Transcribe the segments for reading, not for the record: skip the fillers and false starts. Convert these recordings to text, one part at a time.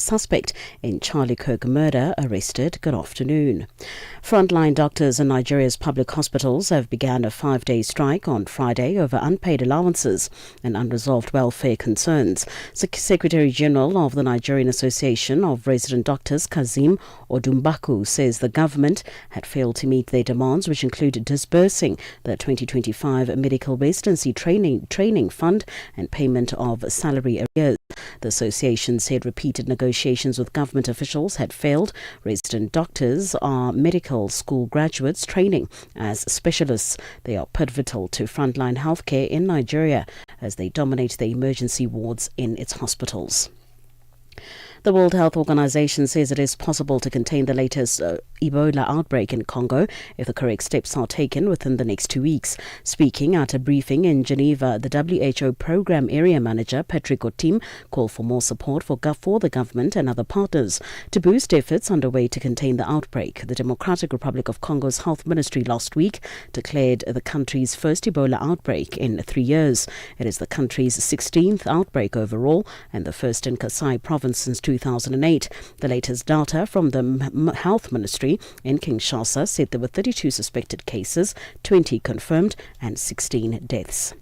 suspect in Charlie Kirk murder arrested. Good afternoon. Frontline doctors in Nigeria's public hospitals have begun a 5-day strike on Friday over unpaid allowances and unresolved welfare concerns. Secretary General of the Nigerian Association of Resident Doctors, Kazim Odumbaku, says the government had failed to meet their demands, which included disbursing the 2025 Medical Residency Training Fund and payment of salary arrears. The association said repeated negotiations with government officials had failed. Resident doctors are medical school graduates training as specialists. They are pivotal to frontline healthcare in Nigeria as they dominate the emergency wards in its hospitals. The World Health Organization says it is possible to contain the latest Ebola outbreak in Congo if the correct steps are taken within the next 2 weeks. Speaking at a briefing in Geneva, the WHO Program Area Manager, Patrick Otim, called for more support for the government and other partners to boost efforts underway to contain the outbreak. The Democratic Republic of Congo's Health Ministry last week declared the country's first Ebola outbreak in 3 years. It is the country's 16th outbreak overall and the first in Kasai province since 2008. The latest data from the Health Ministry in Kinshasa said there were 32 suspected cases, 20 confirmed, and 16 deaths.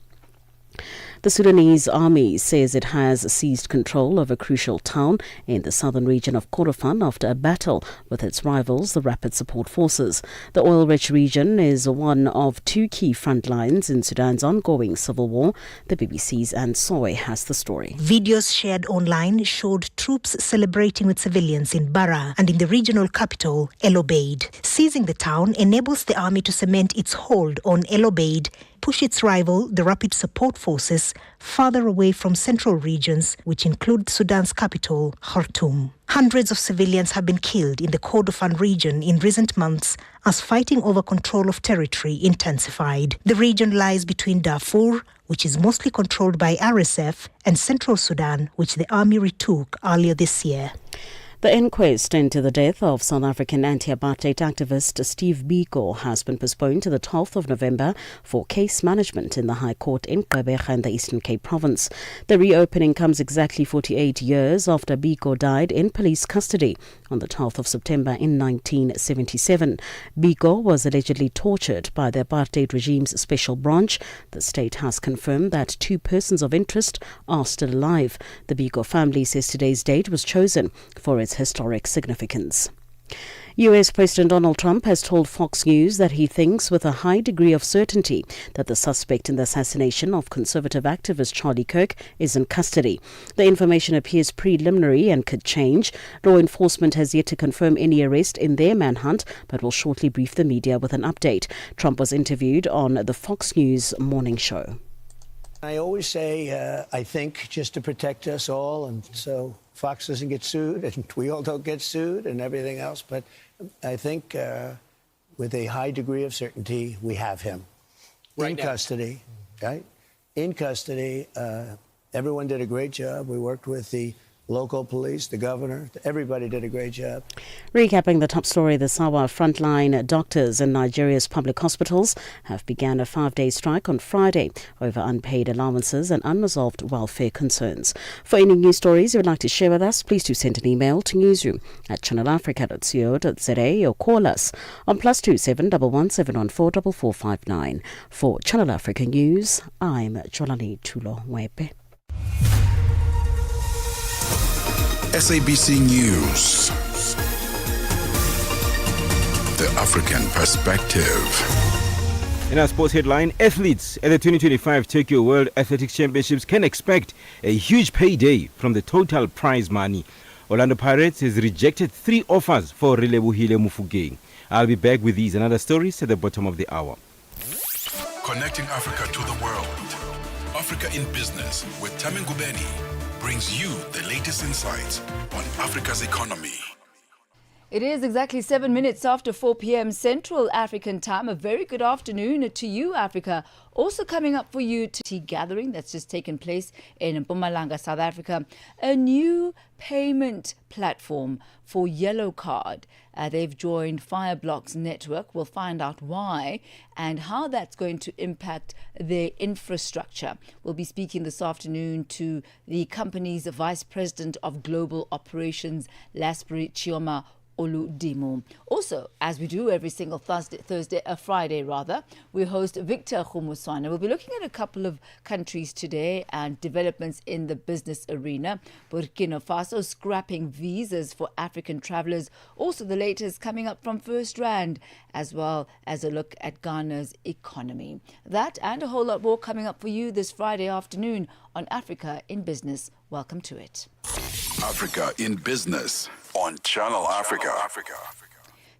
The Sudanese army says it has seized control of a crucial town in the southern region of Kordofan after a battle with its rivals, the Rapid Support Forces. The oil-rich region is one of 2 key front lines in Sudan's ongoing civil war. The BBC's Anne Soy has the story. Videos shared online showed troops celebrating with civilians in Bara and in the regional capital, El Obeid. Seizing the town enables the army to cement its hold on El Obeid, push its rival, the Rapid Support Forces, farther away from central regions, which include Sudan's capital, Khartoum. Hundreds of civilians have been killed in the Kordofan region in recent months as fighting over control of territory intensified. The region lies between Darfur, which is mostly controlled by RSF, and central Sudan, which the army retook earlier this year. The inquest into the death of South African anti-apartheid activist Steve Biko has been postponed to the 12th of November for case management in the High Court in Gqeberha in the Eastern Cape Province. The reopening comes exactly 48 years after Biko died in police custody on the 12th of September in 1977. Biko was allegedly tortured by the apartheid regime's special branch. The state has confirmed that 2 persons of interest are still alive. The Biko family says today's date was chosen for its historic significance. US President Donald Trump has told Fox News that he thinks with a high degree of certainty that the suspect in the assassination of conservative activist Charlie Kirk is in custody. The information appears preliminary and could change. Law enforcement has yet to confirm any arrest in their manhunt, but will shortly brief the media with an update. Trump was interviewed on the Fox News morning show. I always say, I think, just to protect us all, and so Fox doesn't get sued, and we all don't get sued, and everything else. But I think with a high degree of certainty, we have him in custody, right? In custody. Everyone did a great job. We worked with the local police, the governor, everybody did a great job. Recapping the top story this hour, frontline doctors in Nigeria's public hospitals have begun a 5-day strike on Friday over unpaid allowances and unresolved welfare concerns. For any news stories you would like to share with us, please do send an email to newsroom@channelafrica.co.za or call us on +27 117 714 4459. For Channel Africa News, I'm Joelle Muteba. SABC News. The African Perspective. In our sports headline, athletes at the 2025 Tokyo World Athletics Championships can expect a huge payday from the total prize money. Orlando Pirates has rejected 3 offers for Relebohile Mufugeng. I'll be back with these and other stories at the bottom of the hour. Connecting Africa to the world. Africa in Business with Tami Ngubeni brings you the latest insights on Africa's economy. It is exactly 7 minutes after 4 p.m. Central African time. A very good afternoon to you, Africa. Also coming up for you, tea gathering that's just taken place in Mpumalanga, South Africa. A new payment platform for Yellow Card. They've joined Fireblocks Network. We'll find out why and how that's going to impact their infrastructure. We'll be speaking this afternoon to the company's Vice President of Global Operations, Lasbury Chioma Oludimo. Also, as we do every single Friday, we host Victor Humuswana. We'll be looking at a couple of countries today and developments in the business arena. Burkina Faso scrapping visas for African travelers. Also, the latest coming up from First Rand, as well as a look at Ghana's economy. That and a whole lot more coming up for you this Friday afternoon on Africa in Business. Welcome to it. Africa in Business on Channel Africa.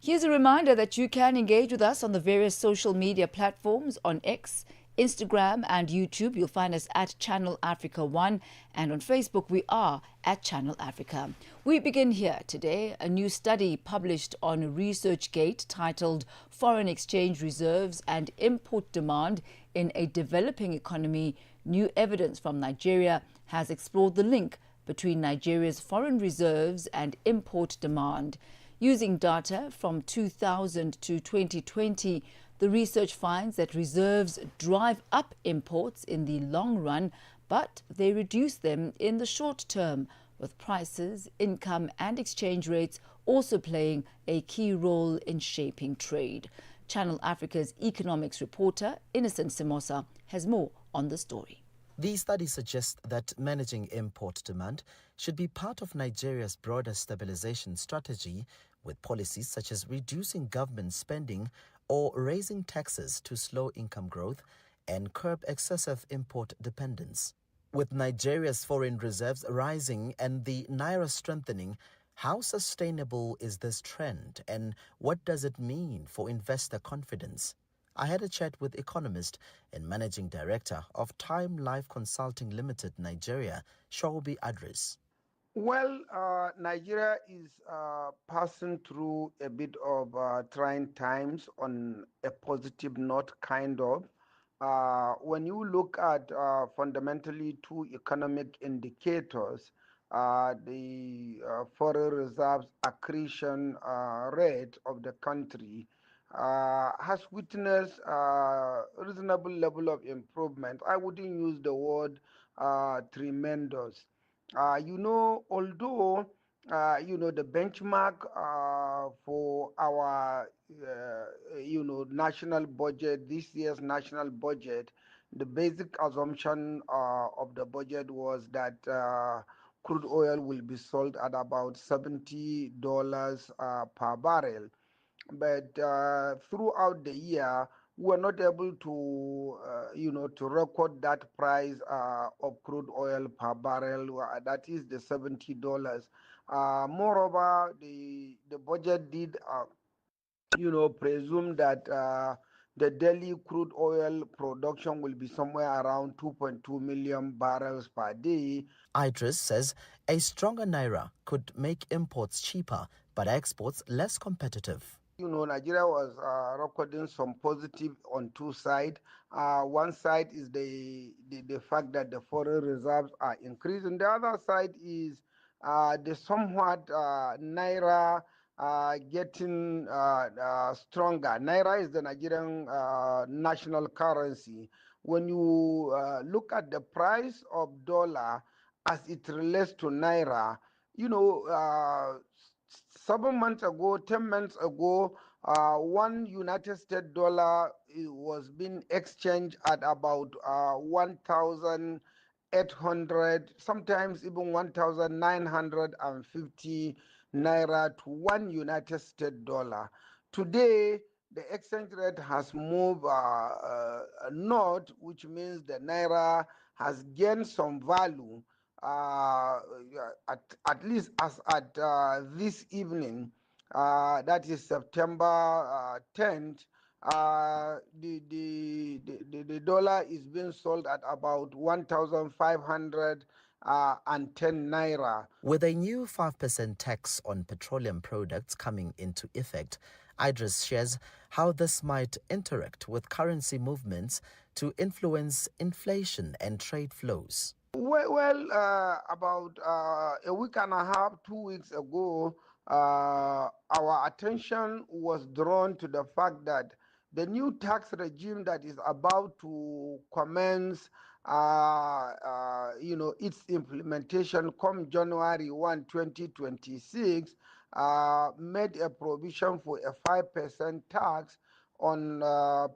Here's a reminder that you can engage with us on the various social media platforms on X, Instagram and YouTube. You'll find us at Channel Africa 1, and on Facebook we are at Channel Africa. We begin here today. A new study published on ResearchGate titled Foreign Exchange Reserves and Import Demand in a Developing Economy. New evidence from Nigeria has explored the link between Nigeria's foreign reserves and import demand. Using data from 2000 to 2020, the research finds that reserves drive up imports in the long run, but they reduce them in the short term, with prices, income and exchange rates also playing a key role in shaping trade. Channel Africa's economics reporter, Innocent Simosa, has more on the story. The study suggests that managing import demand should be part of Nigeria's broader stabilization strategy, with policies such as reducing government spending or raising taxes to slow income growth and curb excessive import dependence. With Nigeria's foreign reserves rising and the naira strengthening, how sustainable is this trend and what does it mean for investor confidence? I had a chat with economist and managing director of Time Life Consulting Limited, Nigeria, Shobi Adris. Well, Nigeria is passing through a bit of trying times on a positive note, kind of. When you look at fundamentally two economic indicators, the foreign reserves accretion rate of the country has witnessed a reasonable level of improvement. I wouldn't use the word tremendous. Although the benchmark for our national budget, this year's national budget, the basic assumption of the budget was that crude oil will be sold at about $70 per barrel. But throughout the year, we were not able to, to record that price of crude oil per barrel. That is the $70. Moreover, the budget did, presume that the daily crude oil production will be somewhere around 2.2 million barrels per day. Idris says a stronger naira could make imports cheaper, but exports less competitive. Nigeria was recording some positive on two sides. One side is the fact that the foreign reserves are increasing. The other side is the somewhat naira getting stronger. Naira is the Nigerian national currency. When you look at the price of dollar as it relates to naira, 7 months ago, 10 months ago, one United States dollar was being exchanged at about 1,800, sometimes even 1,950 naira to one United States dollar. Today, the exchange rate has moved north, which means the naira has gained some value. At least as at this evening, that is September 10th, the dollar is being sold at about 1,500 and 10 naira. With a new 5% tax on petroleum products coming into effect, Idris shares how this might interact with currency movements to influence inflation and trade flows. Well, about a week and a half, 2 weeks ago, our attention was drawn to the fact that the new tax regime that is about to commence, its implementation come January 1, 2026, made a provision for a 5% tax on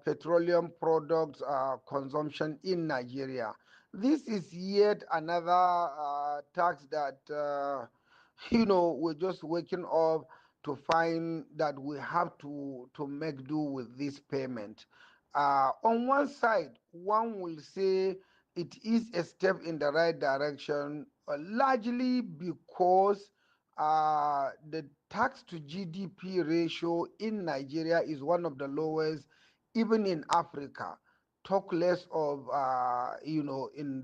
petroleum products consumption in Nigeria. This is yet another tax that, we're just waking up to find that we have to make do with this payment. On one side, one will say it is a step in the right direction, largely because the tax to GDP ratio in Nigeria is one of the lowest, even in Africa. Talk less of, in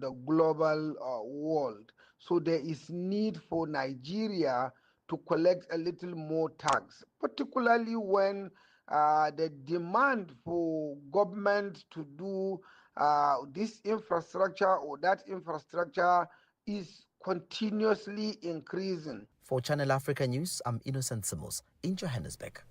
the global world. So there is need for Nigeria to collect a little more tax, particularly when the demand for government to do this infrastructure or that infrastructure is continuously increasing. For Channel Africa News, I'm Innocent Simos in Johannesburg.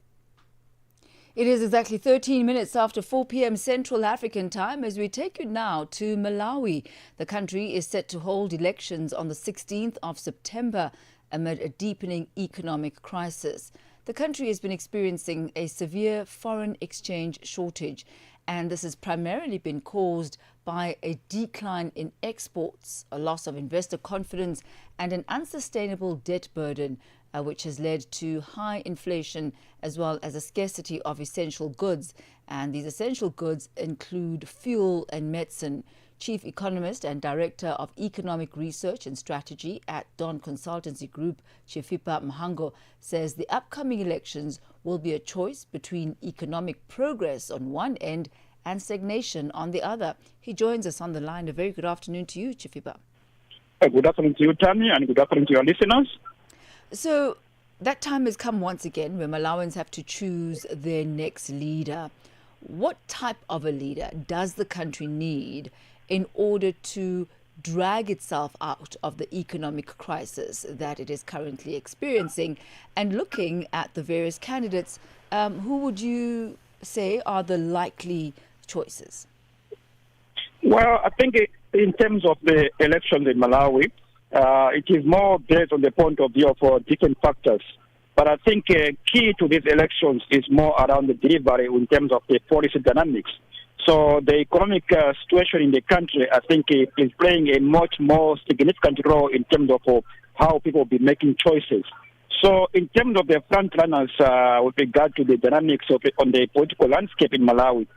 It is exactly 13 minutes after 4 p.m. Central African time as we take you now to Malawi. The country is set to hold elections on the 16th of September amid a deepening economic crisis. The country has been experiencing a severe foreign exchange shortage, and this has primarily been caused by a decline in exports, a loss of investor confidence, and an unsustainable debt burden, which has led to high inflation as well as a scarcity of essential goods. And these essential goods include fuel and medicine. Chief Economist and Director of Economic Research and Strategy at Dawn Consultancy Group, Chifipa Mhango, says the upcoming elections will be a choice between economic progress on one end and stagnation on the other. He joins us on the line. A very good afternoon to you, Chifipa. Good afternoon to you, Tammy, and good afternoon to your listeners. So that time has come once again where Malawans have to choose their next leader. What type of a leader does the country need in order to drag itself out of the economic crisis that it is currently experiencing? And looking at the various candidates, who would you say are the likely choices? Well, I think in terms of the elections in Malawi, it is more based on the point of view of different factors. But I think key to these elections is more around the delivery in terms of the policy dynamics. So the economic situation in the country, I think, is playing a much more significant role in terms of how people will be making choices. So in terms of the front runners with regard to the dynamics on the political landscape in Malawi,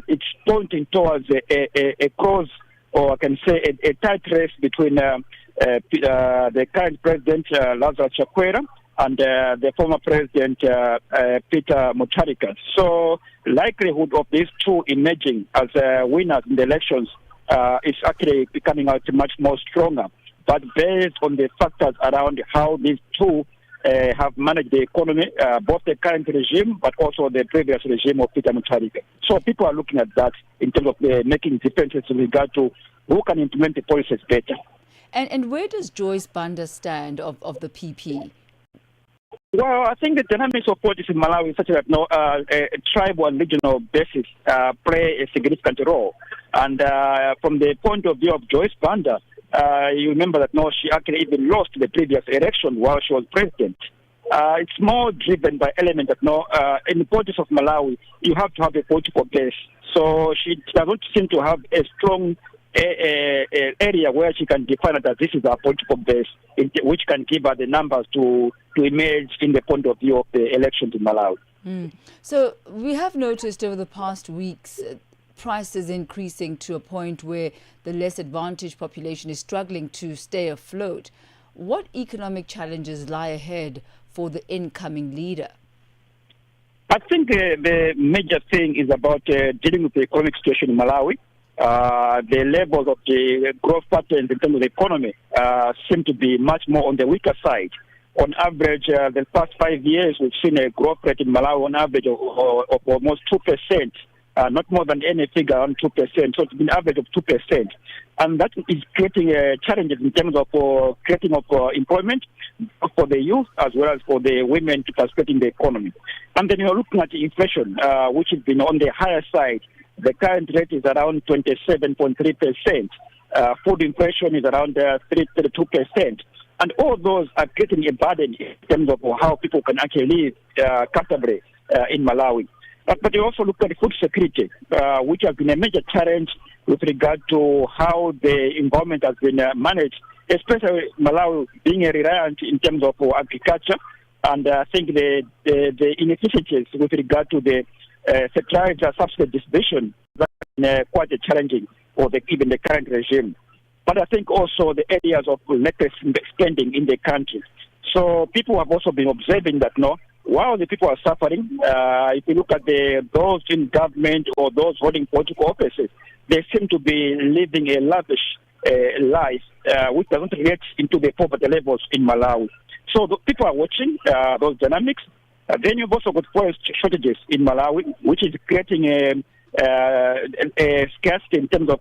it's pointing towards a close, or I can say a tight race between the current president, Lazarus Chakwera, and the former president, Peter Mutharika. So likelihood of these two emerging as winners in the elections is actually becoming out much more stronger. But based on the factors around how these two have managed the economy, both the current regime but also the previous regime of Peter Mutharika. So people are looking at that in terms of making differences in regard to who can implement the policies better. And where does Joyce Banda stand of the PP? Well, I think the dynamics of politics in Malawi is such that a tribal and regional basis play a significant role. And from the point of view of Joyce Banda, you remember that she actually even lost the previous election while she was president. It's more driven by element that in the politics of Malawi, you have to have a political base. So she doesn't seem to have a strong area where she can define that this is our political base, which can give her the numbers to emerge in the point of view of the elections in Malawi. So we have noticed over the past weeks prices increasing to a point where the less advantaged population is struggling to stay afloat. What economic challenges lie ahead for the incoming leader? I think the major thing is about dealing with the economic situation in Malawi. the levels of the growth patterns in terms of the economy seem to be much more on the weaker side. On average, the past 5 years, we've seen a growth rate in Malawi on average of almost 2%, not more than any figure, around 2%. So it's been an average of 2%. And that is creating challenges in terms of creating of employment for the youth as well as for the women to participate in the economy. And then you're looking at the inflation, which has been on the higher side. The current rate is around 27.3%. Food inflation is around 32%. And all those are creating a burden in terms of how people can actually live comfortably in Malawi. But you also look at food security, which has been a major challenge with regard to how the environment has been managed, especially Malawi being reliant in terms of agriculture. And I think the inefficiencies with regard to the fertilizer subsidy distribution has been quite challenging for even the current regime. But I think also the areas of reckless spending in the country. So people have also been observing that, while the people are suffering, if you look at those in government or those holding political offices, they seem to be living a lavish life, which doesn't relate into the poverty levels in Malawi. So the people are watching those dynamics. Then you've also got fuel shortages in Malawi, which is creating a scarcity in terms of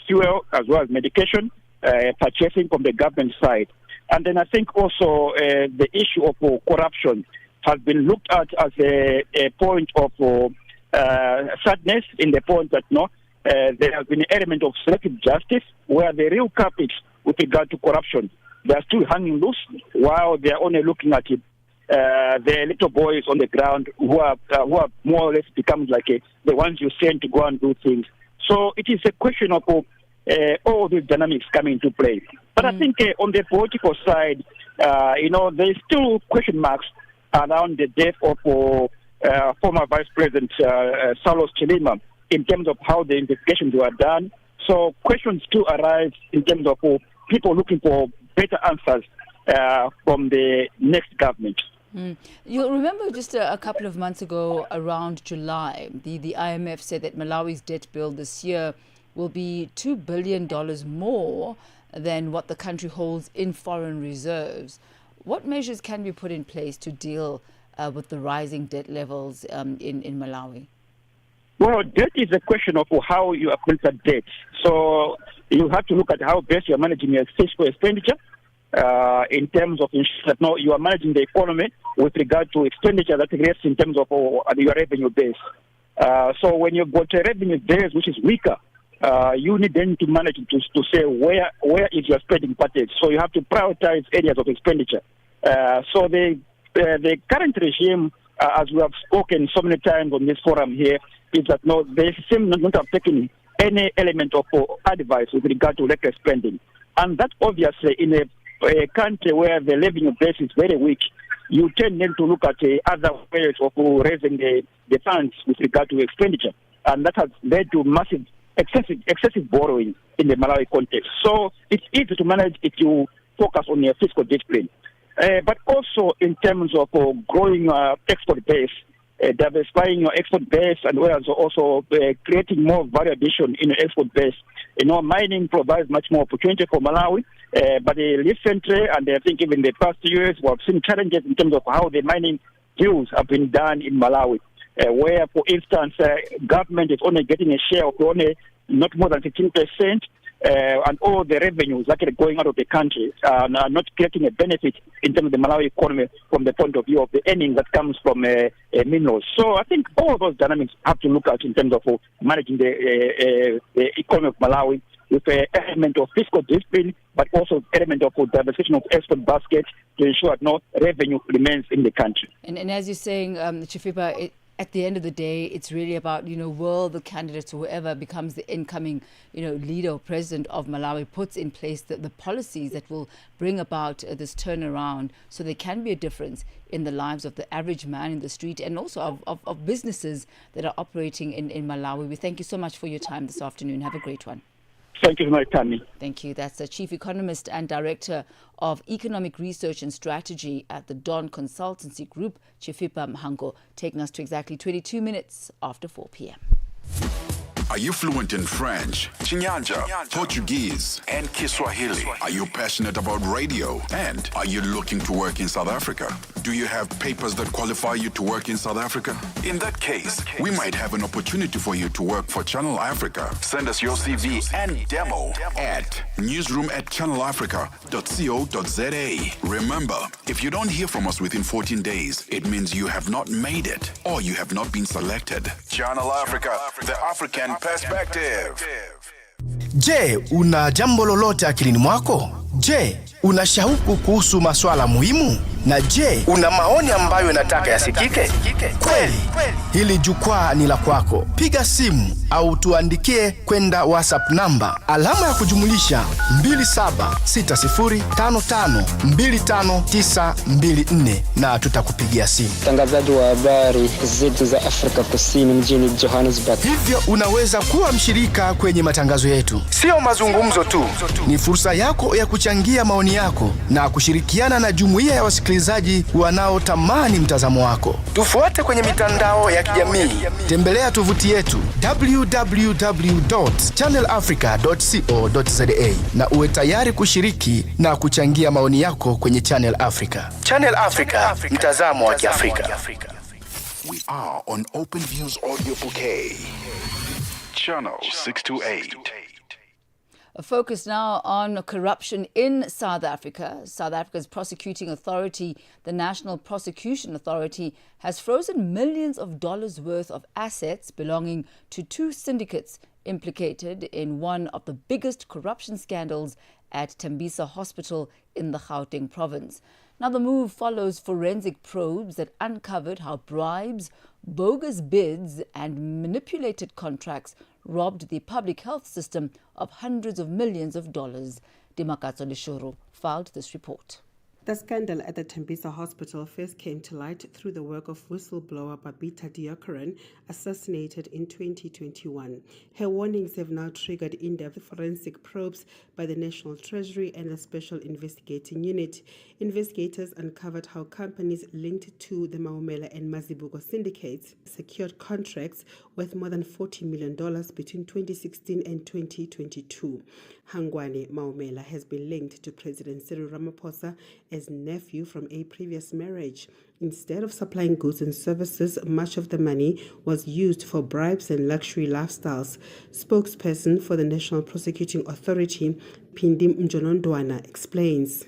fuel as well as medication, purchasing from the government side. And then I think also the issue of corruption has been looked at as a point of sadness, in the point that there has been an element of selective justice where the real culprits with regard to corruption, they are still hanging loose while they are only looking at it. The little boys on the ground who are more or less become like the ones you send to go and do things. So it is a question of all these dynamics coming into play. But I think on the political side, there's still question marks around the death of former Vice President Saulos Chilima in terms of how the investigations were done. So questions still arise in terms of people looking for better answers from the next government. You'll remember just a couple of months ago, around July, the IMF said that Malawi's debt bill this year will be $2 billion more than what the country holds in foreign reserves. What measures can be put in place to deal with the rising debt levels in Malawi? Well, debt is a question of how you accumulate debt. So you have to look at how best you're managing your fiscal expenditure in terms of ensuring that you are managing the economy with regard to expenditure that rests in terms of your revenue base. So when you've got a revenue base which is weaker, you need then to manage to say where is your spending package. So you have to prioritize areas of expenditure. So the current regime, as we have spoken so many times on this forum here, is that they seem not to have taken any element of advice with regard to reckless spending. And that obviously in a country where the revenue base is very weak, you tend then to look at other ways of raising the funds with regard to expenditure. And that has led to massive excessive borrowing in the Malawi context. So it's easy to manage if you focus on your fiscal discipline. But also in terms of growing export base, diversifying your export base, and whereas also creating more value addition in your export base. Mining provides much more opportunity for Malawi, but recently, and I think even the past years, we have seen challenges in terms of how the mining deals have been done in Malawi, where, for instance, government is only getting a share of only not more than 15%, and all the revenues actually going out of the country are not getting a benefit in terms of the Malawi economy from the point of view of the earnings that comes from minerals. So I think all those dynamics have to look at in terms of managing the economy of Malawi with an element of fiscal discipline, but also element of diversification of export baskets to ensure that revenue remains in the country. And as you're saying, Chifipa, at the end of the day, it's really about, will the candidates or whoever becomes the incoming, leader or president of Malawi puts in place the policies that will bring about this turnaround so there can be a difference in the lives of the average man in the street and also of businesses that are operating in Malawi. We thank you so much for your time this afternoon. Have a great one. Thank you very much, Tammy. Thank you. That's the Chief Economist and Director of Economic Research and Strategy at the Dawn Consultancy Group, Chifipa Mhango, taking us to exactly 22 minutes after 4 p.m. Are you fluent in French, Chinyanja, Portuguese, and Kiswahili? Are you passionate about radio? And are you looking to work in South Africa? Do you have papers that qualify you to work in South Africa? In that case, we might have an opportunity for you to work for Channel Africa. Send us your CV and demo at newsroom@channelafrica.co.za. Remember, if you don't hear from us within 14 days, it means you have not made it or you have not been selected. Channel Africa, the African perspective. Je, una jambo lolote akilini mwako? Je, una shauku kuhusu masuala muhimu? Na je, una maoni ambayo unataka yasikike? Kweli, hili jukwaa ni la kwako. Piga simu au tuandikie kwenda WhatsApp namba alama ya kujumulisha 2760552594 na tutakupigia simu. Mtangazaji wa habari zetu za Afrika Kusini mjini Johannesburg. Hivyo unaweza kuwa mshirika kwenye matangazo yetu. Sio mazungumzo tu, ni fursa yako ya kuchangia maoni yako na kushirikiana na jumuiya ya wasikilizaji wanaotamani mtazamo wako. Tufuate kwenye mitandao ya kijamii. Tembelea tovuti yetu www.channelafrica.co.za na uwe tayari kushiriki na kuchangia maoni yako kwenye Channel Africa. Channel Africa, mtazamo wa Kiafrika. We are on Open Views Audio Bouquet. Channel 628. A focus now on corruption in South Africa. South Africa's prosecuting authority, the National Prosecution Authority, has frozen millions of dollars worth of assets belonging to two syndicates implicated in one of the biggest corruption scandals at Tembisa Hospital in the Gauteng province. Now, the move follows forensic probes that uncovered how bribes, bogus bids and manipulated contracts robbed the public health system of hundreds of millions of dollars. Dimakatso Leshuru filed this report. The scandal at the Tembisa Hospital first came to light through the work of whistleblower Babita Deokaran, assassinated in 2021. Her warnings have now triggered in-depth forensic probes by the National Treasury and the Special Investigating Unit. Investigators uncovered how companies linked to the Maumela and Mazibuko syndicates secured contracts worth more than $40 million between 2016 and 2022. Hangwane Maumela has been linked to President Cyril Ramaphosa as nephew from a previous marriage. Instead of supplying goods and services, much of the money was used for bribes and luxury lifestyles. Spokesperson for the National Prosecuting Authority, Pindi Mjonondwana, explains.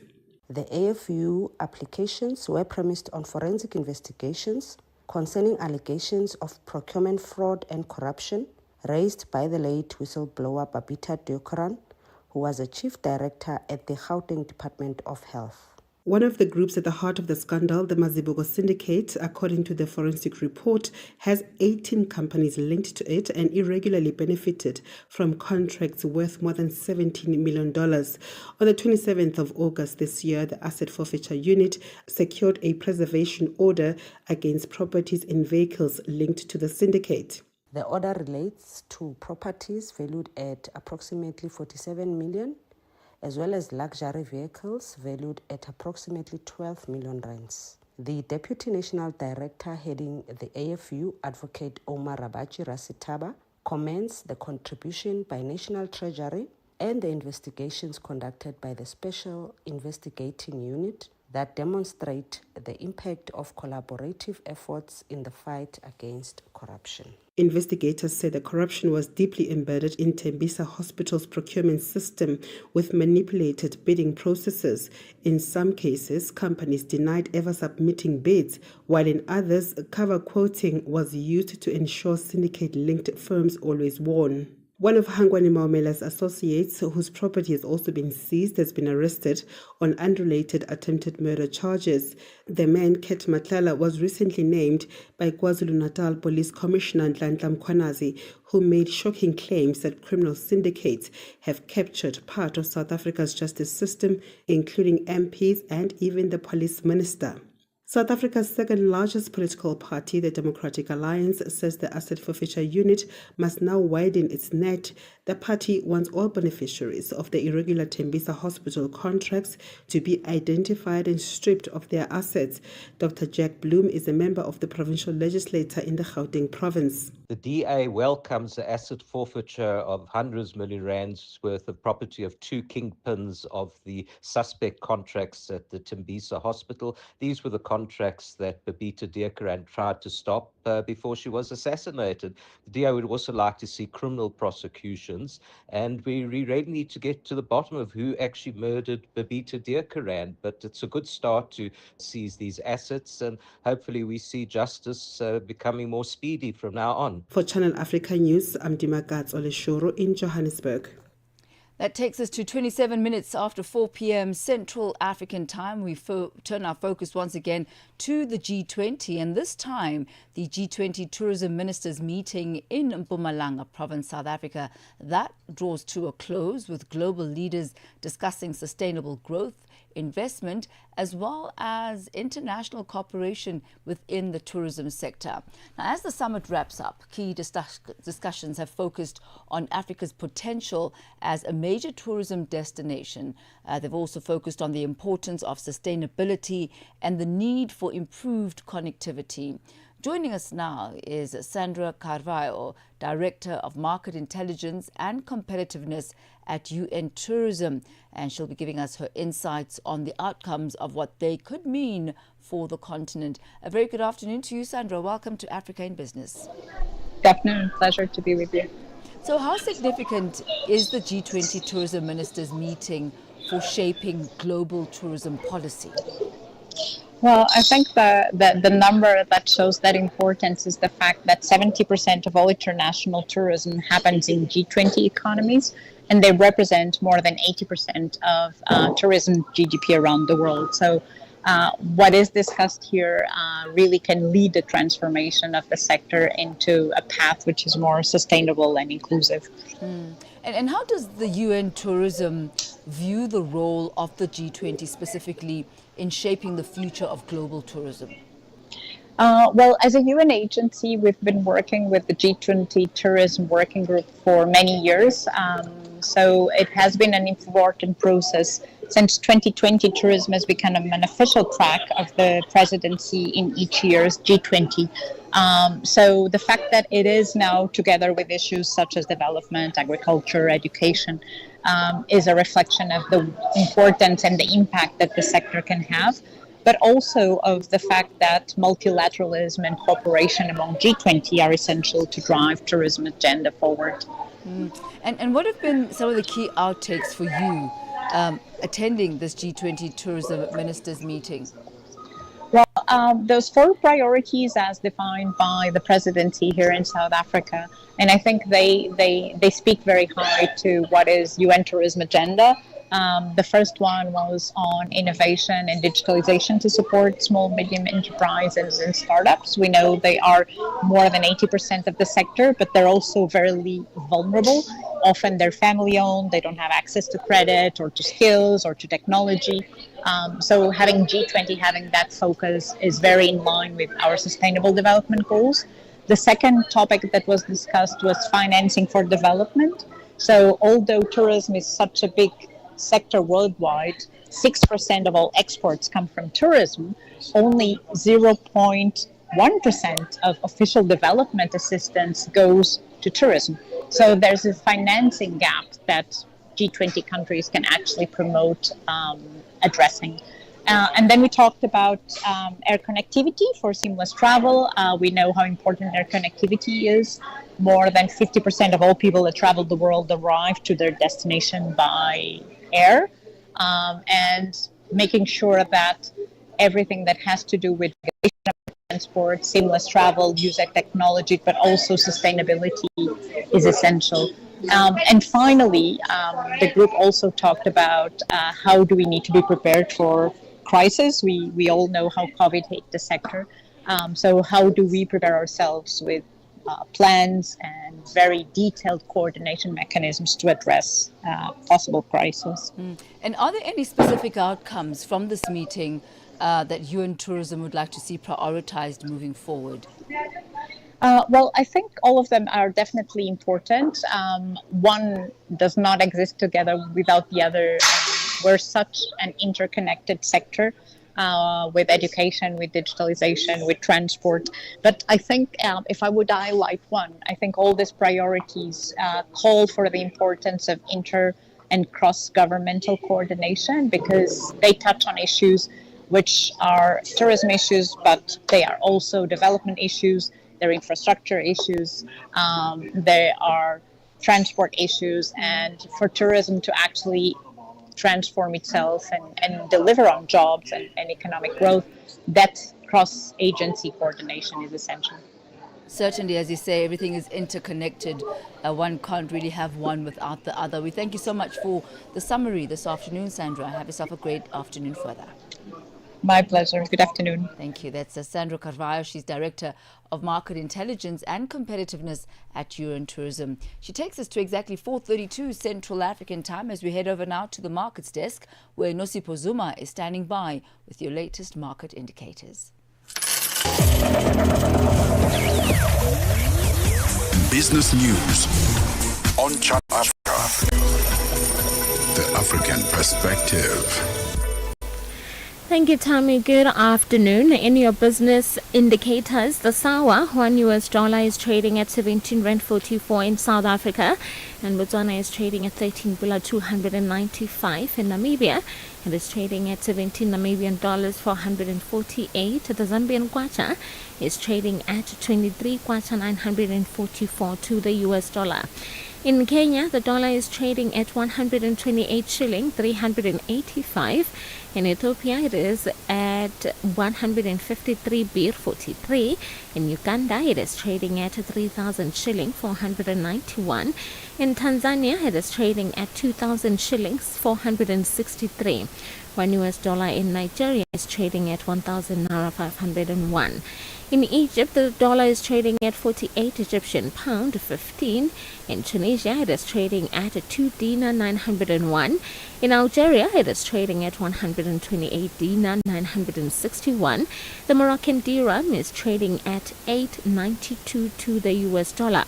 The AFU applications were premised on forensic investigations concerning allegations of procurement fraud and corruption raised by the late whistleblower Babita Deokaran, who was a chief director at the Gauteng Department of Health. One of the groups at the heart of the scandal, the Mazibuko Syndicate, according to the forensic report, has 18 companies linked to it and irregularly benefited from contracts worth more than $17 million. On the 27th of August this year, the Asset Forfeiture Unit secured a preservation order against properties and vehicles linked to the syndicate. The order relates to properties valued at approximately 47 million, as well as luxury vehicles valued at approximately 12 million rands. The Deputy National Director heading the AFU, Advocate Omar Rabachi Rasitaba, commends the contribution by National Treasury and the investigations conducted by the Special Investigating Unit that demonstrate the impact of collaborative efforts in the fight against corruption. Investigators said the corruption was deeply embedded in Tembisa Hospital's procurement system with manipulated bidding processes. In some cases, companies denied ever submitting bids, while in others, cover quoting was used to ensure syndicate-linked firms always won. One of Hangwane Maumela's associates, whose property has also been seized, has been arrested on unrelated attempted murder charges. The man, Ket Matlala, was recently named by KwaZulu-Natal Police Commissioner Nhlanhla Mkhwanazi, who made shocking claims that criminal syndicates have captured part of South Africa's justice system, including MPs and even the police minister. South Africa's second largest political party, the Democratic Alliance, says the asset forfeiture unit must now widen its net. The party wants all beneficiaries of the irregular Tembisa hospital contracts to be identified and stripped of their assets. Dr. Jack Bloom is a member of the provincial legislature in the Gauteng province. The DA welcomes the asset forfeiture of hundreds of million rands worth of property of two kingpins of the suspect contracts at the Tembisa hospital. These were the contracts that Babita Deokaran tried to stop before she was assassinated. The DA would also like to see criminal prosecutions, and we really need to get to the bottom of who actually murdered Babita Deokaran. But it's a good start to seize these assets, and hopefully we see justice becoming more speedy from now on. For Channel Africa News, I'm Dima Oleshoro in Johannesburg. That takes us to 27 minutes after 4 p.m. Central African time. We turn our focus once again to the G20, and this time the G20 Tourism Ministers meeting in Mpumalanga Province, South Africa. That draws to a close with global leaders discussing sustainable growth, investment, as well as international cooperation within the tourism sector. Now, as the summit wraps up, key discussions have focused on Africa's potential as a major tourism destination. They've also focused on the importance of sustainability and the need for improved connectivity. Joining us now is Sandra Carvalho, Director of Market Intelligence and Competitiveness at UN Tourism, and she'll be giving us her insights on the outcomes of what they could mean for the continent. A very good afternoon to you, Sandra. Welcome to Africa in Business. Good afternoon. Pleasure to be with you. So how significant is the G20 Tourism Ministers meeting for shaping global tourism policy? Well, I think the number that shows that importance is the fact that 70% of all international tourism happens in G20 economies, and they represent more than 80% of tourism GDP around the world. So what is discussed here really can lead the transformation of the sector into a path which is more sustainable and inclusive. And how does the UN Tourism view the role of the G20 specifically in shaping the future of global tourism? Well, as a UN agency, we've been working with the G20 Tourism Working Group for many years. So it has been an important process. Since 2020, tourism has become an official track of the presidency in each year's G20. So the fact that it is now together with issues such as development, agriculture, education, is a reflection of the importance and the impact that the sector can have, but also of the fact that multilateralism and cooperation among G20 are essential to drive tourism agenda forward. And what have been some of the key outtakes for you attending this G20 Tourism Ministers meeting? Well, those 4 priorities as defined by the presidency here in South Africa, and I think they speak very high to what is UN tourism agenda. The first one was on innovation and digitalization to support small, medium enterprises and startups. We know they are more than 80% of the sector, but they're also very vulnerable. Often they're family owned, they don't have access to credit or to skills or to technology. So having G20 having that focus is very in line with our sustainable development goals. The second topic that was discussed was financing for development. So although tourism is such a big sector worldwide, 6% of all exports come from tourism, only 0.1% of official development assistance goes to tourism. So there's a financing gap that G20 countries can actually promote addressing. And then we talked about air connectivity for seamless travel. We know how important air connectivity is. More than 50% of all people that travel the world arrive to their destination by air, and making sure that everything that has to do with transport, seamless travel, use of technology, but also sustainability is essential. And finally, the group also talked about how do we need to be prepared for crisis. We all know how COVID hit the sector. So how do we prepare ourselves with plans and very detailed coordination mechanisms to address possible crisis. And are there any specific outcomes from this meeting that you and tourism would like to see prioritized moving forward? Well, I think all of them are definitely important. One does not exist together without the other. We're such an interconnected sector with education, with digitalization, with transport. But I think if I would highlight one, I think all these priorities call for the importance of inter and cross-governmental coordination, because they touch on issues which are tourism issues, but they are also development issues, they're infrastructure issues, there are transport issues, and for tourism to actually transform itself and deliver on jobs and economic growth, that cross-agency coordination is essential. Certainly, as you say, everything is interconnected. One can't really have one without the other. We thank you so much for the summary this afternoon, Sandra. Have yourself a great afternoon further. My pleasure. Good afternoon. Thank you. That's Sandra Carvalho. She's Director of Market Intelligence and Competitiveness at Tourism. She takes us to exactly 4:32 Central African time as we head over now to the markets desk, where Nosipho Zuma is standing by with your latest market indicators. Business news on Channel Africa. The African perspective. Thank you, Tommy. Good afternoon. In your business indicators, the SAWA, $1 is trading at 17 Rand 44 in South Africa, and Botswana is trading at 13 Pula 295 in Namibia. It is trading at 17 Namibian dollars 448. The Zambian kwacha is trading at 23 kwacha 944 to the US dollar. In Kenya, the dollar is trading at 128 shilling 385. In Ethiopia, it is at 153 bir 43. In Uganda, it is trading at 3,000 shilling 491. In Tanzania, it is trading at 2,000 shillings 463. One US dollar in Nigeria is trading at 1,000 naira 501. In Egypt, the dollar is trading at 48 Egyptian pound 15. In Tunisia, it is trading at 2 dinar 901. In Algeria, it is trading at 128 dinar 961. The Moroccan dirham is trading at 8.92 to the US dollar.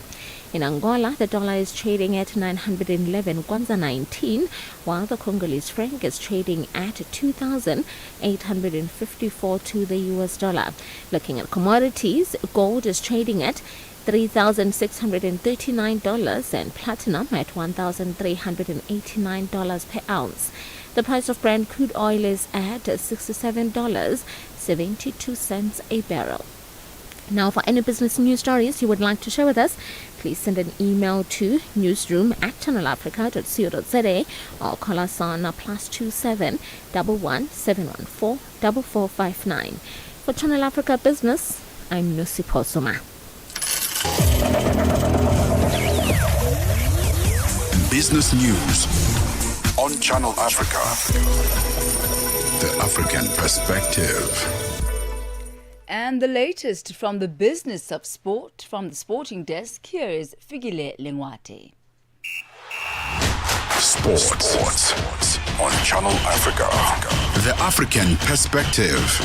In Angola, the dollar is trading at 911 kwanza 19, while the Congolese franc is trading at 2,854 to the US dollar. Looking at commodities, gold is trading at $3,639 and platinum at $1,389 per ounce. The price of Brent crude oil is at $67.72 a barrel. Now, for any business news stories you would like to share with us, please send an email to newsroom@channelafrica.co.za or call us on +27 11 714 4459. For Channel Africa Business, I'm Nosipho Zuma. Business news on Channel Africa. The African perspective. And the latest from the business of sport, from the sporting desk, here is Figile Lengwate. Sports on Channel Africa. The African perspective.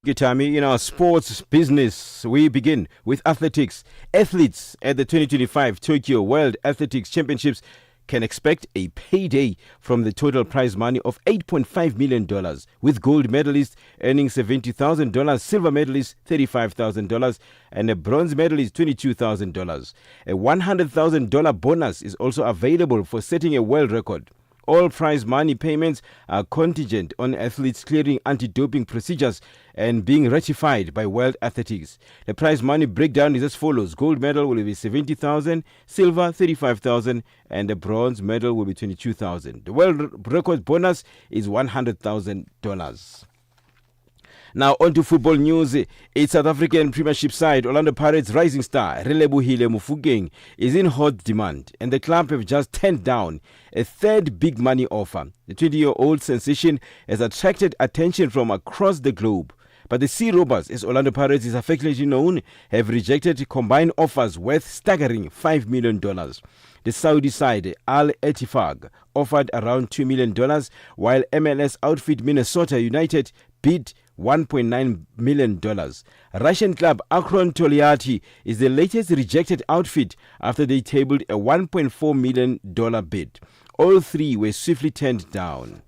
Good time. In our sports business, we begin with athletics. Athletes at the 2025 Tokyo World Athletics Championships can expect a payday from the total prize money of $8.5 million, with gold medalists earning $70,000, silver medalists $35,000, and a bronze medalist $22,000. A $100,000 bonus is also available for setting a world record. All prize money payments are contingent on athletes clearing anti-doping procedures and being ratified by World Athletics. The prize money breakdown is as follows. Gold medal will be $70,000, silver $35,000, and the bronze medal will be $22,000. The world record bonus is $100,000. Now on to football news. Its South African Premiership side, Orlando Pirates rising star Relebohile Mofokeng, is in hot demand, and the club have just turned down a third big money offer. The 20-year-old sensation has attracted attention from across the globe. But the Sea Robbers, as Orlando Pirates is affectionately known, have rejected combined offers worth staggering $5 million. The Saudi side, Al Ettifaq, offered around $2 million, while MLS outfit Minnesota United bid $1.9 million. Russian club Akron Toliati is the latest rejected outfit after they tabled a $1.4 million bid. All three were swiftly turned down.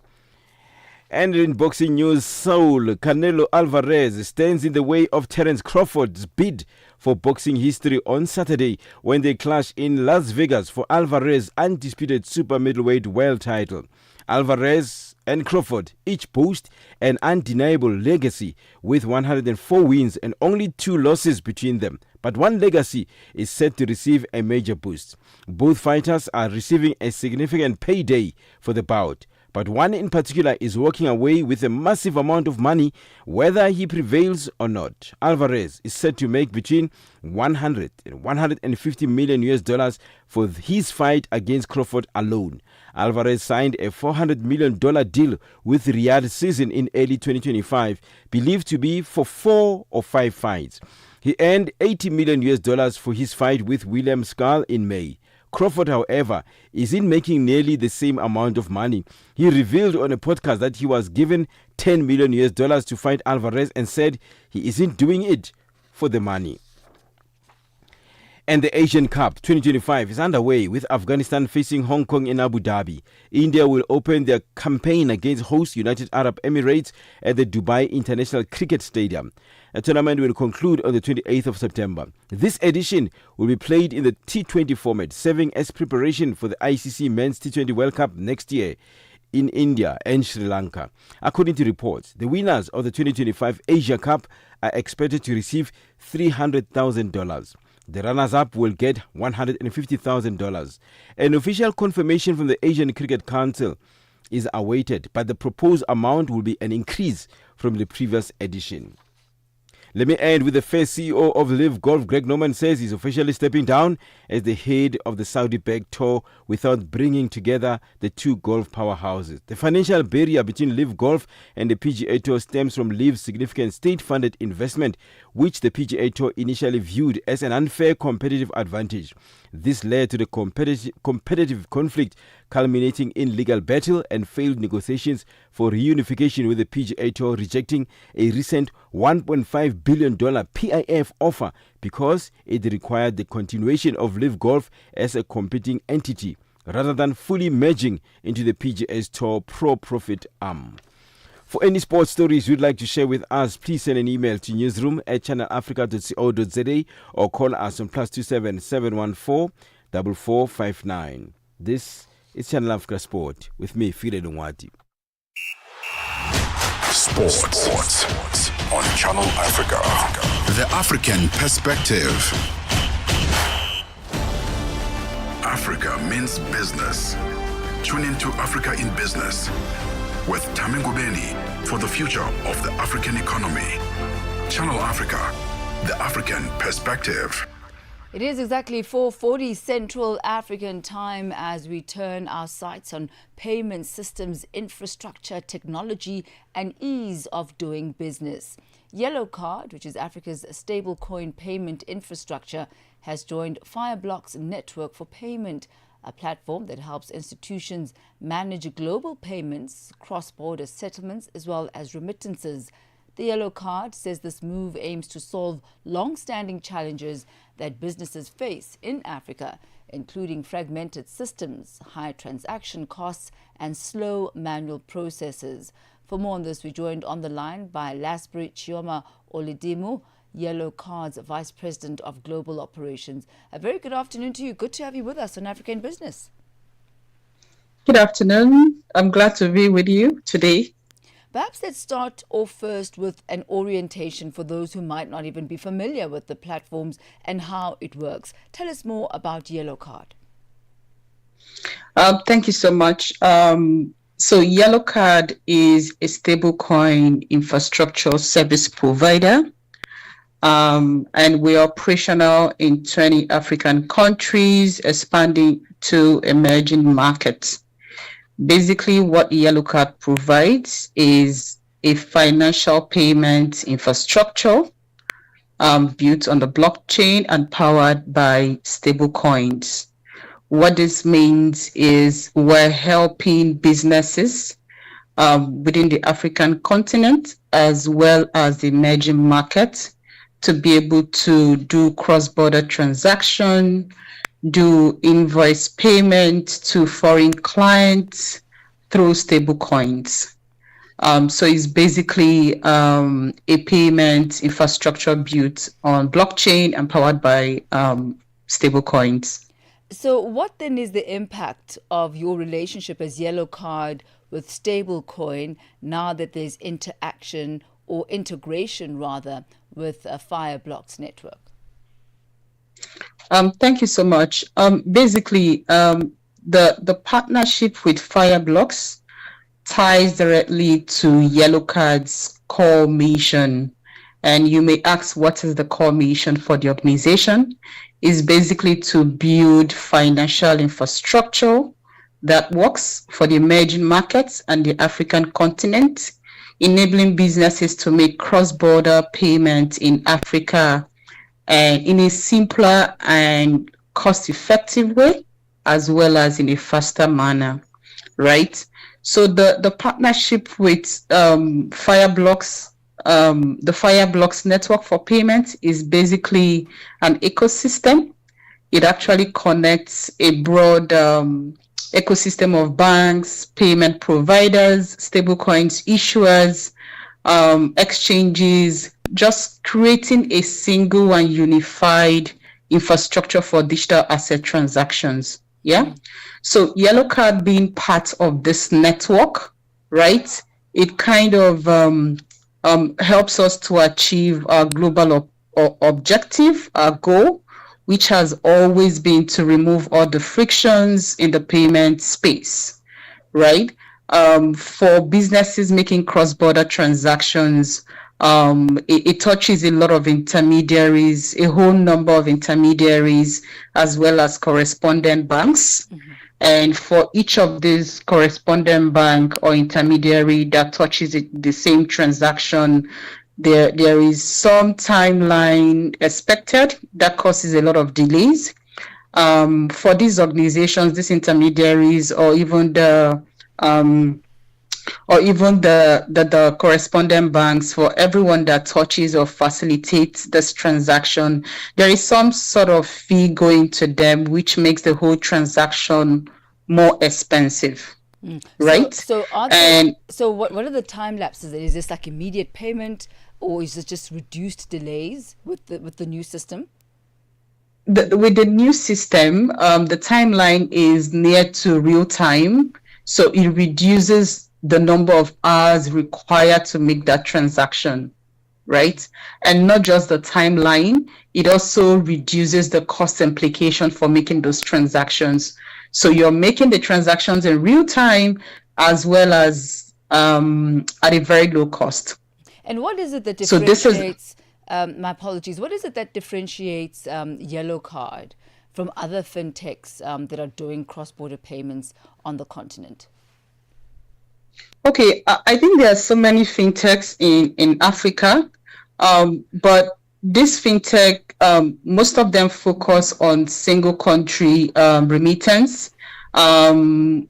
And in boxing news, Saul Canelo Alvarez stands in the way of Terence Crawford's bid for boxing history on Saturday when they clash in Las Vegas for Alvarez's undisputed super middleweight world title. Alvarez and Crawford each boast an undeniable legacy with 104 wins and only 2 losses between them. But one legacy is set to receive a major boost. Both fighters are receiving a significant payday for the bout, but one in particular is walking away with a massive amount of money whether he prevails or not. Alvarez is set to make between 100 and 150 million US dollars for his fight against Crawford alone. Alvarez signed a $400 million deal with Riyadh Season in early 2025, believed to be for 4 or 5 fights. He earned $80 million US dollars for his fight with William Skull in May. Crawford, however, isn't making nearly the same amount of money. He revealed on a podcast that he was given $10 million US dollars to fight Alvarez and said he isn't doing it for the money. And the Asian Cup 2025 is underway with Afghanistan facing Hong Kong in Abu Dhabi. India will open their campaign against host United Arab Emirates at the Dubai International Cricket Stadium. A tournament will conclude on the 28th of September. This edition will be played in the T20 format, serving as preparation for the ICC Men's T20 World Cup next year in India and Sri Lanka. According to reports, the winners of the 2025 Asia Cup are expected to receive $300,000. The runners-up will get $150,000. An official confirmation from the Asian Cricket Council is awaited, but the proposed amount will be an increase from the previous edition. Let me end with the first CEO of Live Golf. Greg Norman says he's officially stepping down as the head of the Saudi-backed tour without bringing together the two golf powerhouses. The financial barrier between Live Golf and the PGA Tour stems from Live's significant state-funded investment, which the PGA Tour initially viewed as an unfair competitive advantage. This led to the competitive conflict culminating in legal battle and failed negotiations for reunification, with the PGA Tour rejecting a recent $1.5 billion PIF offer because it required the continuation of Live Golf as a competing entity rather than fully merging into the PGA's Tour pro-profit arm. For any sports stories you'd like to share with us, please send an email to newsroom@channelafrica.co.za or call us on +27 714 4459. This is Channel Africa Sport with me, Fire Dongwati. Sports on Channel Africa. The African perspective. Africa means business. Tune into Africa in Business with Tami Ngubeni for the future of the African economy. Channel Africa, the African perspective. It is exactly 4:40 Central African time as we turn our sights on payment systems, infrastructure, technology and ease of doing business. Yellow Card, which is Africa's stablecoin payment infrastructure, has joined Fireblock's Network for Payment, a platform that helps institutions manage global payments, cross-border settlements, as well as remittances. The Yellow Card says this move aims to solve long-standing challenges that businesses face in Africa, including fragmented systems, high transaction costs, and slow manual processes. For more on this, we're joined on the line by Lasbury Chioma Oledimu, Yellow Card's Vice President of Global Operations. A very good afternoon to you. Good to have you with us on African Business. Good afternoon. I'm glad to be with you today. Perhaps let's start off first with an orientation for those who might not even be familiar with the platforms and how it works. Tell us more about Yellow Card. Thank you so much. So Yellow Card is a stablecoin infrastructure service provider. And we're operational in 20 African countries, expanding to emerging markets. Basically, what Yellow Card provides is a financial payment infrastructure built on the blockchain and powered by stablecoins. What this means is we're helping businesses within the African continent as well as the emerging markets to be able to do cross-border transaction, do invoice payment to foreign clients through stablecoins. So it's basically a payment infrastructure built on blockchain and powered by stablecoins. So what then is the impact of your relationship as Yellow Card with stablecoin now that there's interaction or integration rather with Fireblocks network? Thank you so much. Basically, the partnership with Fireblocks ties directly to Yellow Card's core mission. And you may ask, what is the core mission for the organization? Is basically to build financial infrastructure that works for the emerging markets and the African continent, enabling businesses to make cross-border payments in Africa in a simpler and cost-effective way, as well as in a faster manner, right? So the partnership with Fireblocks, the Fireblocks network for payments is basically an ecosystem. It actually connects a broad ecosystem of banks, payment providers, stablecoins issuers, exchanges, just creating a single and unified infrastructure for digital asset transactions. Yeah. So Yellow Card being part of this network, right? It kind of helps us to achieve our global objective, our goal, which has always been to remove all the frictions in the payment space, right? For businesses making cross-border transactions, it touches a lot of intermediaries, a whole number of intermediaries, as well as correspondent banks. Mm-hmm. And for each of these correspondent bank or intermediary that touches the same transaction, there is some timeline expected that causes a lot of delays. For these organizations, these intermediaries, or even the correspondent banks, for everyone that touches or facilitates this transaction, there is some sort of fee going to them, which makes the whole transaction more expensive. Right? So what are the time lapses? Is this like immediate payment, or is it just reduced delays with the new system? With the new system, the timeline is near to real time, so it reduces the number of hours required to make that transaction, right? And not just the timeline, it also reduces the cost implication for making those transactions. So you're making the transactions in real time as well as at a very low cost. And what is it that differentiates, my apologies, what is it that differentiates Yellow Card from other fintechs that are doing cross-border payments on the continent? Okay, I think there are so many fintechs in Africa, but this fintech, most of them focus on single country remittance, while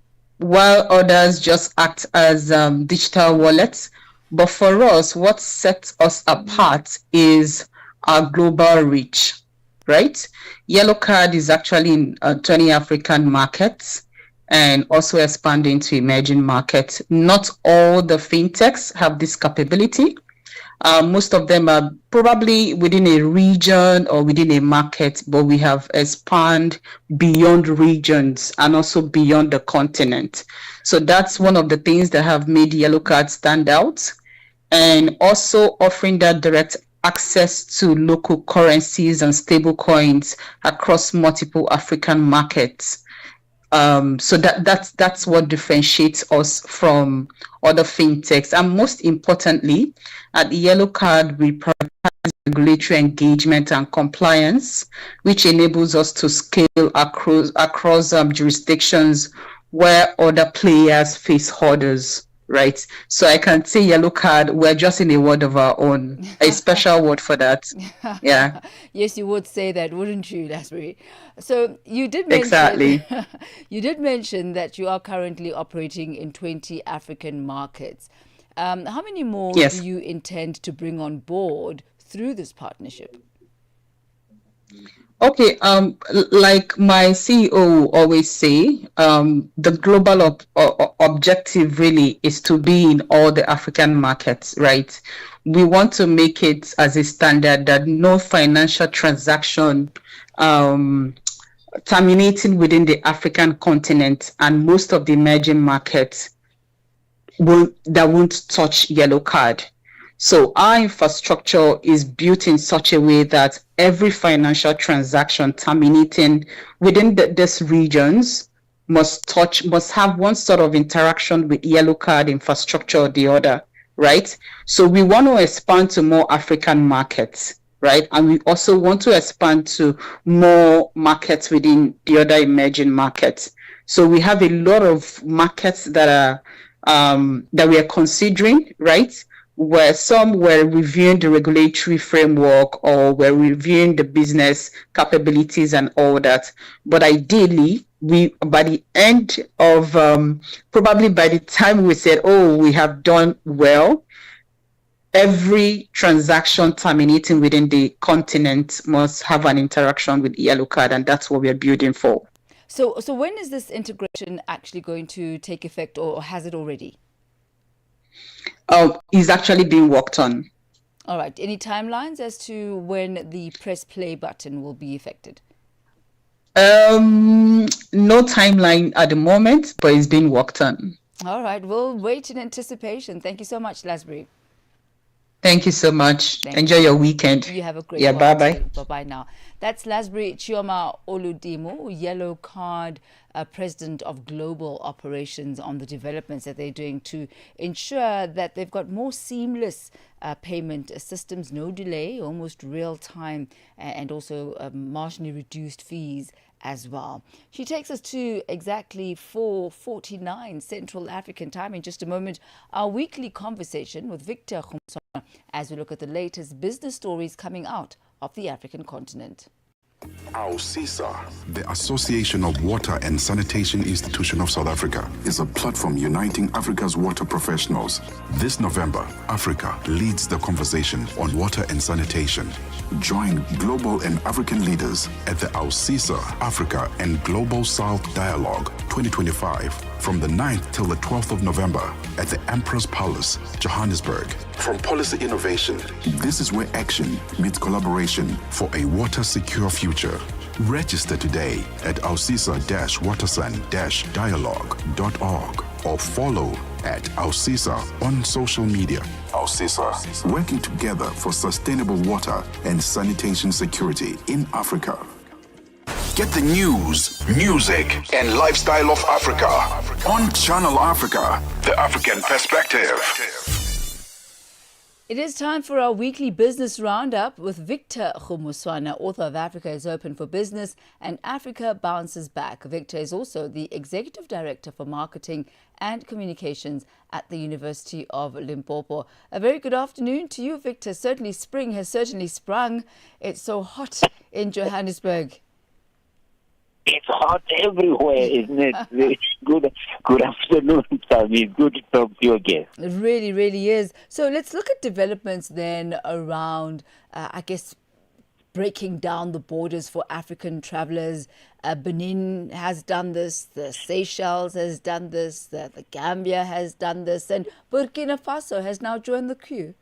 others just act as digital wallets. But for us, what sets us apart is our global reach, right? Yellow Card is actually in 20 African markets and also expanding to emerging markets. Not all the fintechs have this capability. Most of them are probably within a region or within a market, but we have expanded beyond regions and also beyond the continent. So that's one of the things that have made Yellow Card stand out, and also offering that direct access to local currencies and stable coins across multiple African markets. So that's what differentiates us from other fintechs. And most importantly, at Yellow Card, we prioritize regulatory engagement and compliance, which enables us to scale across jurisdictions where other players face hurdles. right? So I can say yellow card, we're just in a world of our own, a special word for that. Yeah. Yes, you would say that, wouldn't you, Lasbury? So you did mention Exactly. you did mention that you are currently operating in 20 African markets. How many more Yes. do you intend to bring on board through this partnership? Okay, like my CEO will always say, the global objective really is to be in all the African markets, right? We want to make it as a standard that no financial transaction terminating within the African continent and most of the emerging markets won't touch yellow card. So our infrastructure is built in such a way that every financial transaction terminating within these regions must have one sort of interaction with yellow card infrastructure or the other, right? So we want to expand to more African markets, right? And we also want to expand to more markets within the other emerging markets. So we have a lot of markets that are that we are considering, right? Where some were reviewing the regulatory framework or we're reviewing the business capabilities and all that. But ideally, by the end of probably by the time we said, oh, we have done well, every transaction terminating within the continent must have an interaction with yellow card, and that's what we're building for. So when is this integration actually going to take effect, or has it already? Is actually being worked on. All right. Any timelines as to when the press play button will be effected? No timeline at the moment, but it's being worked on. All right. We'll wait in anticipation. Thank you so much, Lasbury. Thank you so much. Enjoy your weekend. You have a great one. Yeah, bye-bye. Bye-bye now. That's Lasbury Chioma Oludimo, Yellow Card President of Global Operations, on the developments that they're doing to ensure that they've got more seamless payment systems, no delay, almost real time, and also marginally reduced fees as well. She takes us to exactly 4:49 Central African time. In just a moment, our weekly conversation with Victor Khumswana as we look at the latest business stories coming out of the African continent. AUSISA, the Association of Water and Sanitation Institution of South Africa, is a platform uniting Africa's water professionals. This November, Africa leads the conversation on water and sanitation. Join global and African leaders at the AUSISA Africa and Global South Dialogue 2025 from the 9th till the 12th of November at the Emperor's Palace, Johannesburg. From policy innovation, this is where action meets collaboration for a water-secure future. Register today at ausisa-watersan-dialogue.org or follow at AUSISA on social media. AUSISA, working together for sustainable water and sanitation security in Africa. Get the news, music, and lifestyle of Africa on Channel Africa, the African perspective. It is time for our weekly business roundup with Victor Khumswana, author of Africa is Open for Business and Africa Bounces Back. Victor is also the Executive Director for Marketing and Communications at the University of Limpopo. A very good afternoon to you, Victor. Certainly spring has certainly sprung. It's so hot in Johannesburg. It's hot everywhere, isn't it? Good afternoon, Sammy. Good to talk to you again. It really, really is. So let's look at developments then around, I guess, breaking down the borders for African travelers. Benin has done this, the Seychelles has done this, the Gambia has done this, and Burkina Faso has now joined the queue.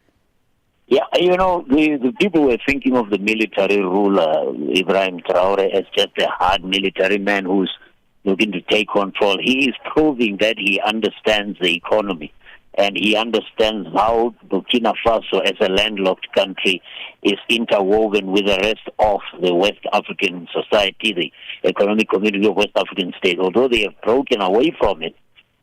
Yeah, you know, the people were thinking of the military ruler, Ibrahim Traore, as just a hard military man who's looking to take control. He is proving that he understands the economy and he understands how Burkina Faso, as a landlocked country, is interwoven with the rest of the West African society, the economic community of West African states. Although they have broken away from it,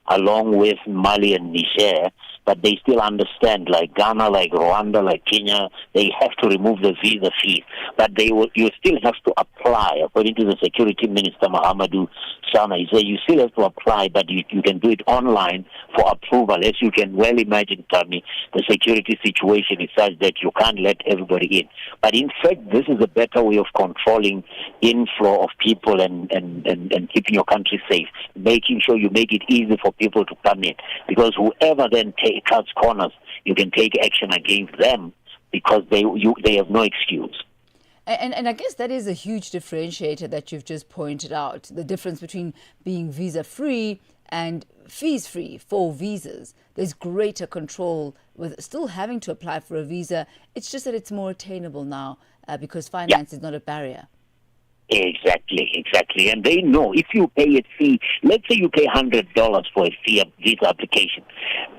along with Mali and Niger, but they still understand, like Ghana, like Rwanda, like Kenya, they have to remove the visa fee. But you still have to apply, according to the Security Minister, Mahamadou Sana. He said you still have to apply, but you can do it online for approval. As you can well imagine, Tammy, the security situation is such that you can't let everybody in. But in fact, this is a better way of controlling inflow of people and keeping your country safe, making sure you make it easy for people to come in. Because whoever then cuts corners, you can take action against them because they have no excuse. And I guess that is a huge differentiator that you've just pointed out, the difference between being visa-free and fees-free for visas. There's greater control with still having to apply for a visa. It's just that it's more attainable now because finance is not a barrier. Exactly. And they know if you pay a fee, let's say you pay $100 for a visa application,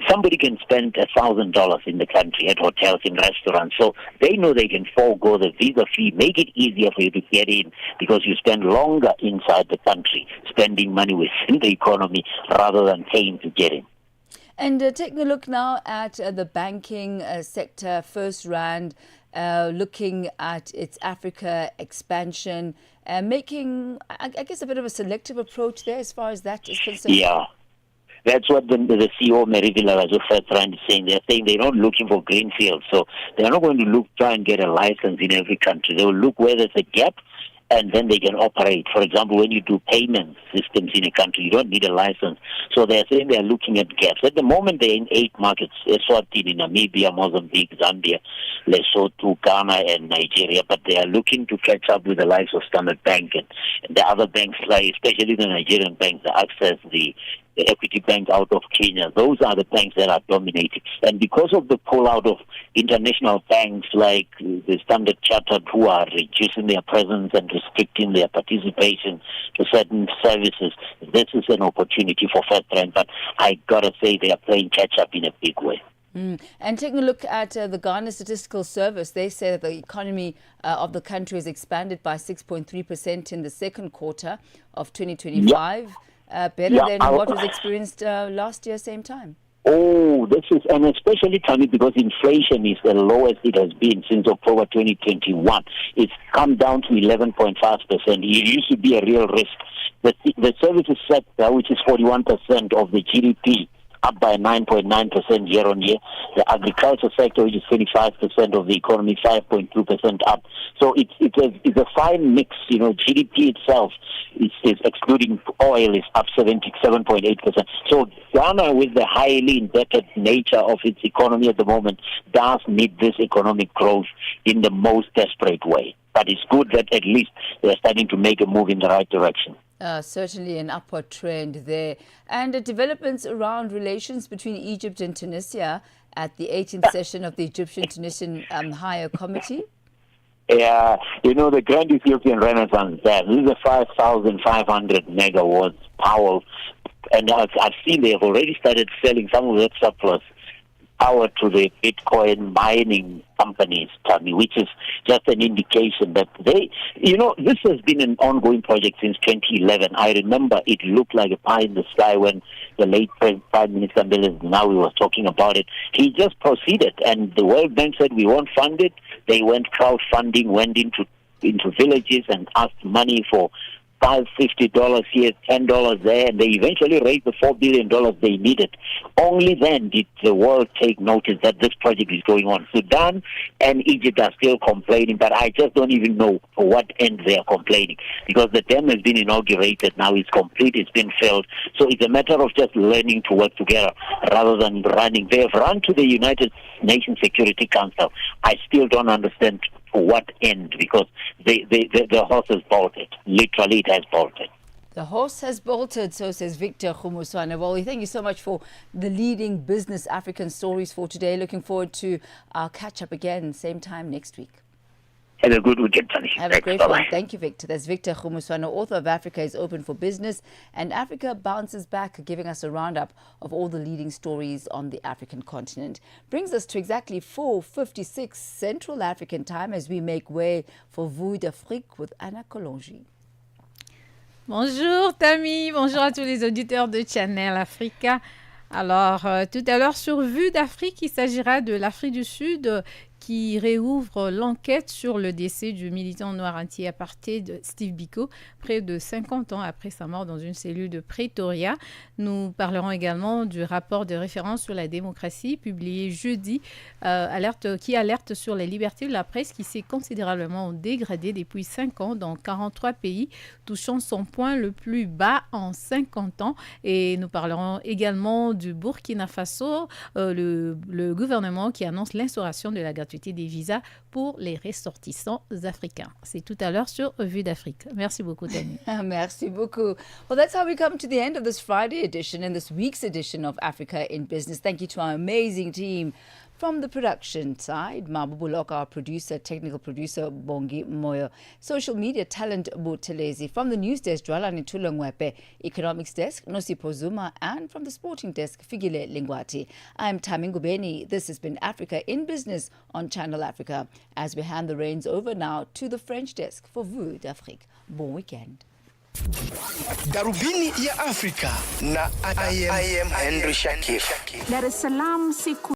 somebody can spend $1,000 in the country at hotels and restaurants. So they know they can forego the visa fee, make it easier for you to get in because you spend longer inside the country, spending money within the economy rather than paying to get in. And taking a look now at the banking sector, First Rand, looking at its Africa expansion, making, I guess, a bit of a selective approach there as far as that is concerned. Yeah. That's what the CEO, Merivila First is saying. They're saying they're not looking for greenfield. So they're not going to try and get a license in every country. They will look where there's a gap, and then they can operate. For example, when you do payment systems in a country, you don't need a license. So they're saying they're looking at gaps. At the moment, they're in 8 markets: Eswatini, Namibia, Mozambique, Zambia, Lesotho, Ghana, and Nigeria. But they are looking to catch up with the likes of Standard Bank and the other banks, like especially the Nigerian banks, the Access, the Equity Bank out of Kenya. Those are the banks that are dominating. And because of the pull-out of international banks like the Standard Chartered, who are reducing their presence and restricting their participation to certain services, this is an opportunity for First Rand. But I got to say they are playing catch-up in a big way. And taking a look at the Ghana Statistical Service, they say that the economy of the country has expanded by 6.3% in the second quarter of 2025. Better than what was experienced last year, same time. Oh, this is, and especially, Tammy, because inflation is the lowest it has been since October 2021. It's come down to 11.5%. It used to be a real risk. The services sector, which is 41% of the GDP, up by 9.9% year on year. The agriculture sector, which is 25% of the economy, 5.2% up. So it's a fine mix. You know, GDP itself is excluding oil is up 77.8%. So Ghana, with the highly indebted nature of its economy at the moment, does need this economic growth in the most desperate way. But it's good that at least they're starting to make a move in the right direction. Certainly an upward trend there. And developments around relations between Egypt and Tunisia at the 18th session of the Egyptian-Tunisian Higher Committee. Yeah, you know, the Grand Ethiopian Renaissance Dam, this is a 5,500 megawatts power. And I've seen they have already started selling some of that surplus power to the Bitcoin mining companies, Tammy, which is just an indication that they, you know, this has been an ongoing project since 2011. I remember it looked like a pie in the sky when the late Prime Minister Mbele Zenawi was talking about it. He just proceeded, and the World Bank said, we won't fund it. They went crowdfunding, went into villages and asked money for $50 here, $10 there, and they eventually raised the $4 billion they needed. Only then did the world take notice that this project is going on. Sudan and Egypt are still complaining, but I just don't even know for what end they are complaining, because the dam has been inaugurated, now it's complete, it's been filled. So it's a matter of just learning to work together rather than running. They have run to the United Nations Security Council. I still don't understand for what end, because the horse has bolted. Literally, it has bolted. The horse has bolted, so says Victor Khumuswane. Well, thank you so much for the leading business African stories for today. Looking forward to our catch-up again, same time next week. Have a good weekend, Tony. Have a great one. Thank you, Victor. That's Victor Khumuswane, author of Africa is Open for Business, and Africa Bounces Back, giving us a roundup of all the leading stories on the African continent. Brings us to exactly 4:56 Central African time as we make way for Vues d'Afrique with Annie Kalonji. Bonjour Tammy, bonjour à tous les auditeurs de Channel Africa. Alors, tout à l'heure sur Vues d'Afrique, il s'agira de l'Afrique du Sud qui réouvre l'enquête sur le décès du militant noir anti-apartheid Steve Biko, près de 50 ans après sa mort dans une cellule de Pretoria. Nous parlerons également du rapport de référence sur la démocratie publié jeudi, qui alerte sur les libertés de la presse qui s'est considérablement dégradée depuis 5 ans dans 43 pays, touchant son point le plus bas en 50 ans. Et nous parlerons également du Burkina Faso, le gouvernement qui annonce l'instauration de la gratuité des visas pour les ressortissants africains. C'est tout à l'heure sur Vues d'Afrique. Merci beaucoup, Tani. Merci beaucoup. Well, that's how we come to the end of this Friday edition and this week's edition of Africa in Business. Thank you to our amazing team. From the production side, Mabu Bulok, our producer, technical producer, Bongi Moyo, social media talent, Butelezi. From the news desk, Joelle Muteba, economics desk, Nosipo Zuma, and from the sporting desk, Figile Lingwati. I'm Tami Ngubeni. This has been Africa in Business on Channel Africa. As we hand the reins over now to the French desk for Vues d'Afrique. Bon weekend. Darubini ya Afrika na I am Henry Shakif. Dar es Salaam siku